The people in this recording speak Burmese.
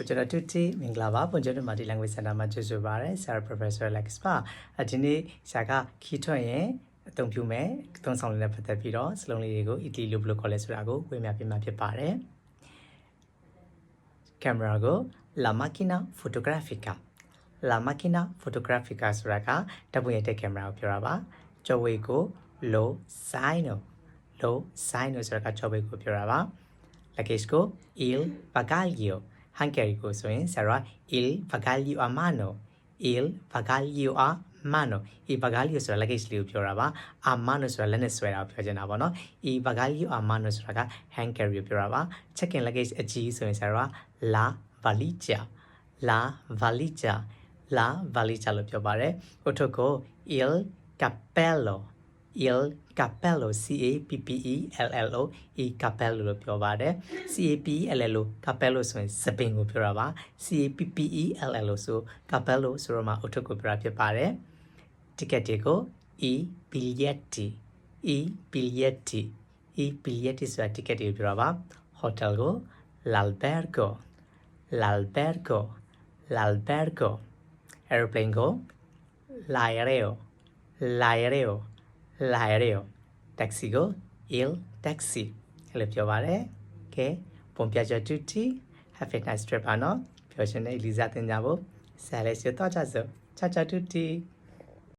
Buongiorno a tutti, Minglava, buongiorno Mati Language Centerမှာကျေးဇူးပါတယ်ဆရာ Professor Alex ပါဒီနေ့ဆရာကခီးထွက်ရင်အသုံးပြုမယ်အသုံးဆောင်လေးနဲ့ပတ်သက်ပြီးတော့စလုံးလေးတွေကို Italy လို့ဘယ်လိုခေါ်လဲဆိုတာကိုဝေမျှပြမှာဖြစ်ပါတယ်ကင်မရာကို La macchina fotografica La macchina fotografica ဆိုတာကဓာတ်ပုံရိုက်တဲ့ကင်မရာကိုပြောတာပါကျော်ဝေးကို Lo zaino ဆိုတာကကျော်ဝေးကိုပြောတာပါ luggage ကို il bagaglio Hungary ကိုဆိုရင်ဆရာ il bagaglio a mano il bagaglio a mano il bagaglio ဆိုတာ luggage လေးကိုပြောတာပါ a mano ဆိုတာလက်နဲ့ဆွဲတာကိုပြောချင်တာပေါ့နော် il bagaglio a mano ဆိုတာက Hungary ကိုပြောတာပါ check in luggage အကြီးဆိုရင်ဆရာ la valigia လို့ပြောပါတယ်ဟိုထုတ်ကို il cappello cappello il cappello လို့ပြောပါတယ် cappello cappello ဆိုရင်စပင်ကိုပြောတာပါ cappello ဆို cappello ဆိုတော့မှအုတ်ထုတ်ကိုပြောတာဖြစ်ပါတယ် ticket တွေကို i biglietti ဆိုတာ ticket တွေကိုပြောတာပါ hotel ကို l'albergo airplane ကို l'aereo taxi ကို il taxi အဲ့လိုပြောပါတယ် okay buon viaggio a tutti have a nice trip ပါနော်ပြောရှင်တဲ့ Elisa တင်ကြဖို့ဆရာလေးဆွတော့ကြစို့ciao ciao tutti